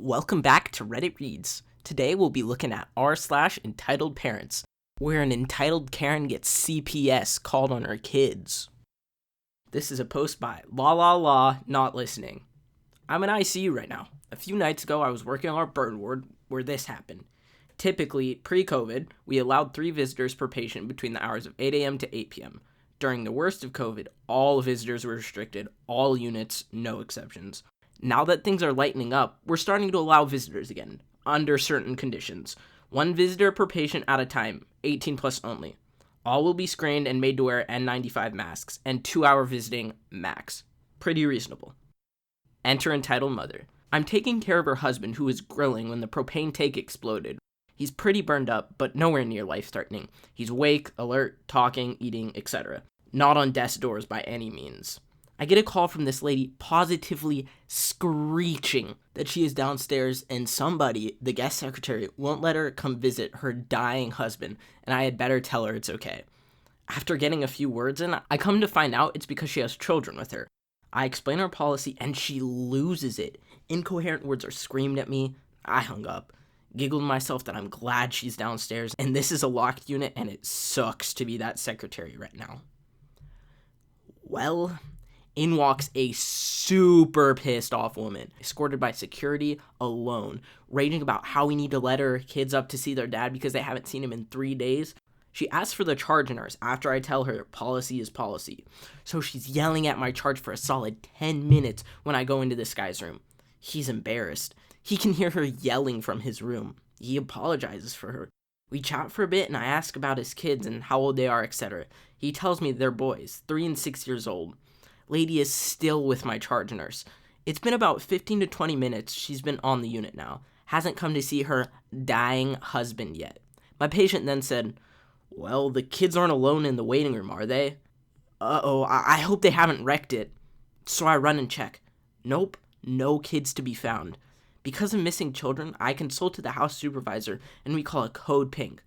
Welcome back to RedditReeds. Today we'll be looking at r/EntitledParents, where an entitled Karen gets CPS called on her kids. This is a post by not listening. I'm in ICU right now. A few nights ago I was working on our burn ward where this happened. Typically, pre-COVID, we allowed 3 visitors per patient between the hours of 8 a.m. to 8 p.m. During the worst of COVID, all visitors were restricted, all units, no exceptions. Now that things are lightening up, we're starting to allow visitors again, under certain conditions. 1 visitor per patient at a time, 18 plus only. All will be screened and made to wear N95 masks, and 2-hour visiting max. Pretty reasonable. Enter entitled mother. I'm taking care of her husband who was grilling when the propane tank exploded. He's pretty burned up, but nowhere near life-threatening. He's awake, alert, talking, eating, etc. Not on death's doors by any means. I get a call from this lady positively screeching that she is downstairs and somebody, the guest secretary, won't let her come visit her dying husband, and I had better tell her it's okay. After getting a few words in, I come to find out it's because she has children with her. I explain our policy and she loses it. Incoherent words are screamed at me. I hung up. Giggled to myself that I'm glad she's downstairs, and this is a locked unit and it sucks to be that secretary right now. Well, in walks a super pissed off woman, escorted by security alone, raging about how we need to let her kids up to see their dad because they haven't seen him in 3 days. She asks for the charge nurse after I tell her policy is policy. So she's yelling at my charge for a solid 10 minutes when I go into this guy's room. He's embarrassed. He can hear her yelling from his room. He apologizes for her. We chat for a bit and I ask about his kids and how old they are, etc. He tells me they're boys, 3 and 6 years old. Lady is still with my charge nurse. It's been about 15 to 20 minutes she's been on the unit now. Hasn't come to see her dying husband yet. My patient then said, "Well, the kids aren't alone in the waiting room, are they?" Uh-oh, I hope they haven't wrecked it. So I run and check. Nope, no kids to be found. Because of missing children, I consulted the house supervisor and we call a code pink.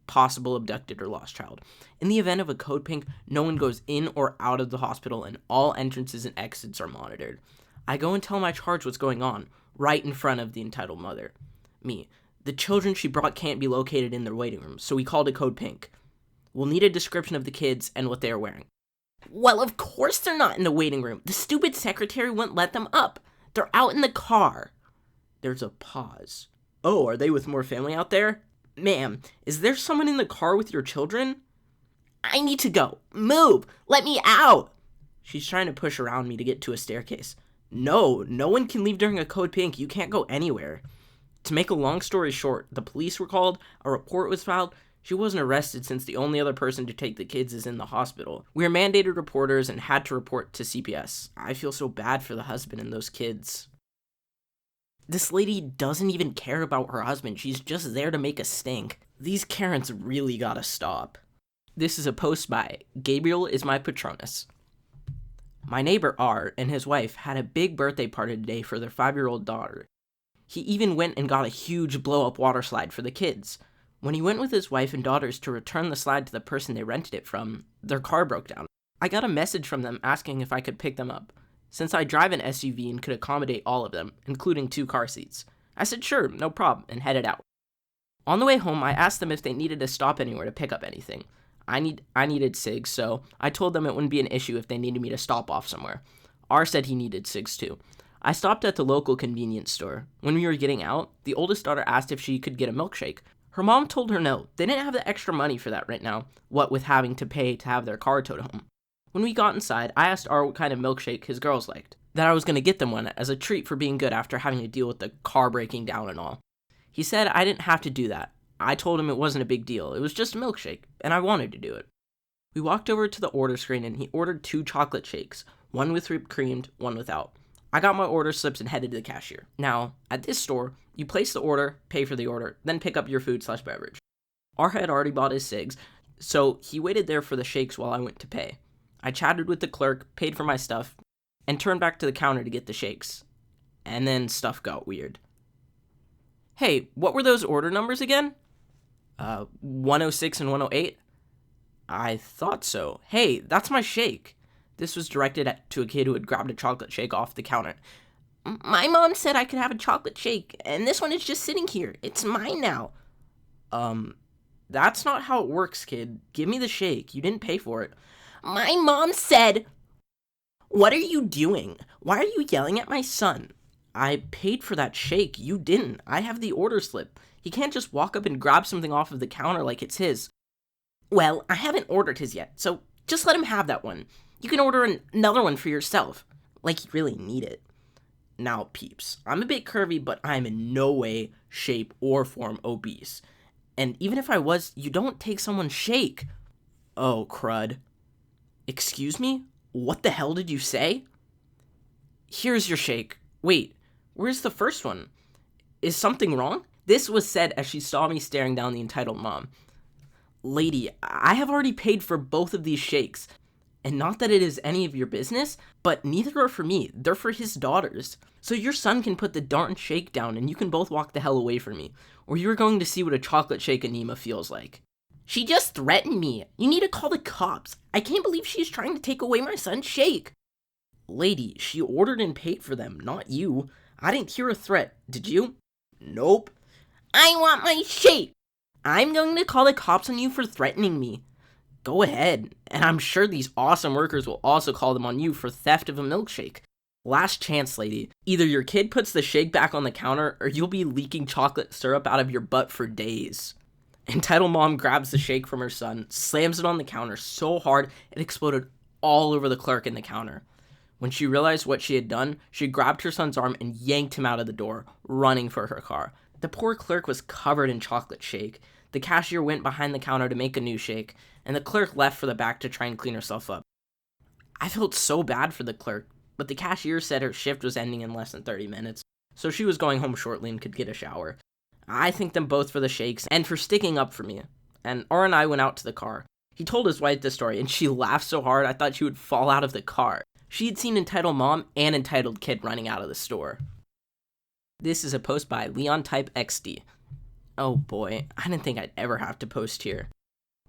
Possible abducted or lost child. In the event of a code pink, no one goes in or out of the hospital and all entrances and exits are monitored. I go and tell my charge what's going on, right in front of the entitled mother. Me. The children she brought can't be located in their waiting room, so we called a code pink. We'll need a description of the kids and what they are wearing. Well, of course they're not in the waiting room. The stupid secretary wouldn't let them up. They're out in the car. There's a pause. Oh, are they with more family out there? Ma'am, is there someone in the car with your children? I need to go. Move! Let me out! She's trying to push around me to get to a staircase. No one can leave during a code pink. You can't go anywhere. To make a long story short, the police were called, a report was filed. She wasn't arrested since the only other person to take the kids is in the hospital. We are mandated reporters and had to report to CPS. I feel so bad for the husband and those kids. This lady doesn't even care about her husband. She's just there to make a stink. These Karens really gotta stop. This is a post by Gabriel is my Patronus. My neighbor R and his wife had a big birthday party today for their 5-year-old daughter. He even went and got a huge blow-up water slide for the kids. When he went with his wife and daughters to return the slide to the person they rented it from, their car broke down. I got a message from them asking if I could pick them up, since I drive an SUV and could accommodate all of them, including 2 car seats. I said sure, no problem, and headed out. On the way home, I asked them if they needed to stop anywhere to pick up anything. I needed cigs, so I told them it wouldn't be an issue if they needed me to stop off somewhere. R said he needed cigs too. I stopped at the local convenience store. When we were getting out, the oldest daughter asked if she could get a milkshake. Her mom told her no. They didn't have the extra money for that right now, what with having to pay to have their car towed home. When we got inside, I asked R what kind of milkshake his girls liked, that I was going to get them one as a treat for being good after having to deal with the car breaking down and all. He said I didn't have to do that. I told him it wasn't a big deal, it was just a milkshake, and I wanted to do it. We walked over to the order screen and he ordered 2 chocolate shakes, one with whipped cream, one without. I got my order slips and headed to the cashier. Now, at this store, you place the order, pay for the order, then pick up your food/beverage. R had already bought his cigs, so he waited there for the shakes while I went to pay. I chatted with the clerk, paid for my stuff, and turned back to the counter to get the shakes. And then stuff got weird. Hey, what were those order numbers again? 106 and 108? I thought so. Hey, that's my shake. This was directed to a kid who had grabbed a chocolate shake off the counter. My mom said I could have a chocolate shake, and this one is just sitting here. It's mine now. That's not how it works, kid. Give me the shake. You didn't pay for it. My mom said... What are you doing? Why are you yelling at my son? I paid for that shake. You didn't. I have the order slip. He can't just walk up and grab something off of the counter like it's his. Well, I haven't ordered his yet, so just let him have that one. You can order another one for yourself. Like you really need it. Now, peeps, I'm a bit curvy, but I'm in no way, shape, or form obese. And even if I was, you don't take someone's shake. Oh, crud. Excuse me? What the hell did you say? Here's your shake. Wait, where's the first one? Is something wrong? This was said as she saw me staring down the entitled mom. Lady, I have already paid for both of these shakes. And not that it is any of your business, but neither are for me. They're for his daughters. So your son can put the darn shake down and you can both walk the hell away from me. Or you're going to see what a chocolate shake anema feels like. She just threatened me. You need to call the cops. I can't believe she's trying to take away my son's shake. Lady, she ordered and paid for them, not you. I didn't hear a threat. Did you? Nope. I want my shake. I'm going to call the cops on you for threatening me. Go ahead. And I'm sure these awesome workers will also call them on you for theft of a milkshake. Last chance, lady. Either your kid puts the shake back on the counter or you'll be leaking chocolate syrup out of your butt for days. Entitled mom grabs the shake from her son, slams it on the counter so hard it exploded all over the clerk in the counter. When she realized what she had done, she grabbed her son's arm and yanked him out of the door, running for her car. The poor clerk was covered in chocolate shake. The cashier went behind the counter to make a new shake, and the clerk left for the back to try and clean herself up. I felt so bad for the clerk, but the cashier said her shift was ending in less than 30 minutes, so she was going home shortly and could get a shower. I thank them both for the shakes and for sticking up for me. And Or and I went out to the car. He told his wife this story, and she laughed so hard I thought she would fall out of the car. She had seen Entitled Mom and Entitled Kid running out of the store. This is a post by Leon Type XD. Oh boy, I didn't think I'd ever have to post here.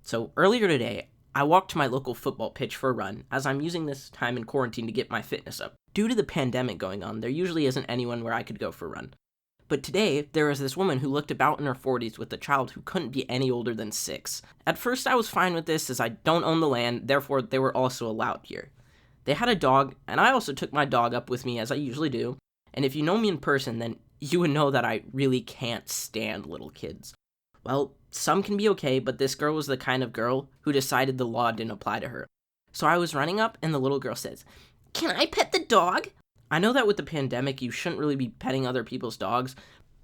So earlier today, I walked to my local football pitch for a run, as I'm using this time in quarantine to get my fitness up. Due to the pandemic going on, there usually isn't anyone where I could go for a run. But today, there was this woman who looked about in her 40s with a child who couldn't be any older than 6. At first, I was fine with this as I don't own the land, therefore they were also allowed here. They had a dog, and I also took my dog up with me as I usually do, and if you know me in person, then you would know that I really can't stand little kids. Well, some can be okay, but this girl was the kind of girl who decided the law didn't apply to her. So I was running up, and the little girl says, "Can I pet the dog?" I know that with the pandemic, you shouldn't really be petting other people's dogs,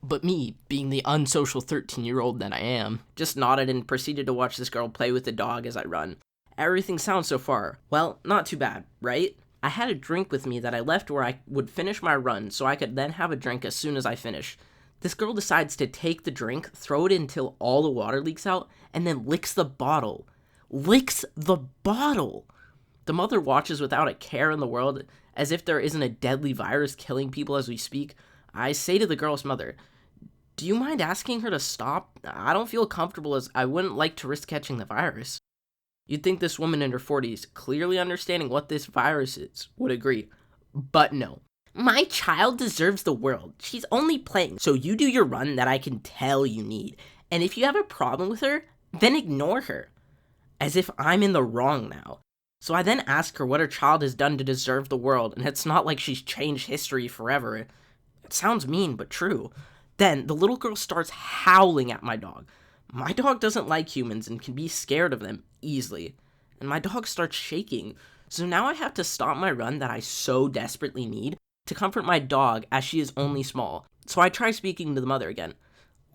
but me, being the unsocial 13-year-old that I am, just nodded and proceeded to watch this girl play with the dog as I run. Everything sounds so far. Well, not too bad, right? I had a drink with me that I left where I would finish my run so I could then have a drink as soon as I finish. This girl decides to take the drink, throw it until all the water leaks out, and then licks the bottle. Licks the bottle! The mother watches without a care in the world, as if there isn't a deadly virus killing people as we speak. I say to the girl's mother, "Do you mind asking her to stop? I don't feel comfortable as I wouldn't like to risk catching the virus." You'd think this woman in her 40s, clearly understanding what this virus is, would agree. But no. My child deserves the world. She's only playing, so you do your run that I can tell you need. And if you have a problem with her, then ignore her. As if I'm in the wrong now. So I then ask her what her child has done to deserve the world, and it's not like she's changed history forever. It sounds mean, but true. Then the little girl starts howling at my dog. My dog doesn't like humans and can be scared of them easily. And my dog starts shaking. So now I have to stop my run that I so desperately need to comfort my dog as she is only small. So I try speaking to the mother again.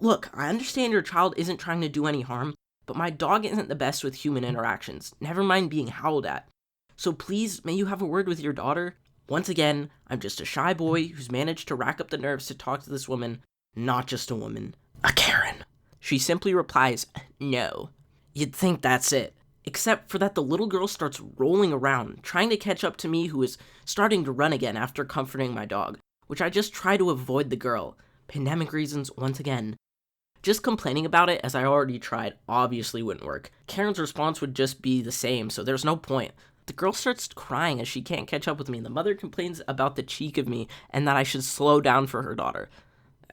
Look, I understand your child isn't trying to do any harm, but my dog isn't the best with human interactions, never mind being howled at. So please, may you have a word with your daughter? Once again, I'm just a shy boy who's managed to rack up the nerves to talk to this woman, not just a woman, a Karen. She simply replies, no. You'd think that's it. Except for that the little girl starts rolling around, trying to catch up to me who is starting to run again after comforting my dog, which I just try to avoid the girl. Pandemic reasons once again. Just complaining about it, as I already tried, obviously wouldn't work. Karen's response would just be the same, so there's no point. The girl starts crying as she can't catch up with me, and the mother complains about the cheek of me and that I should slow down for her daughter.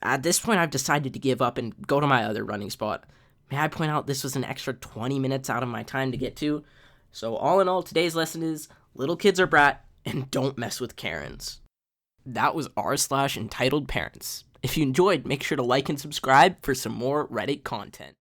At this point, I've decided to give up and go to my other running spot. May I point out this was an extra 20 minutes out of my time to get to? So all in all, today's lesson is little kids are brat and don't mess with Karens. That was r/entitled parents. If you enjoyed, make sure to like and subscribe for some more Reddit content.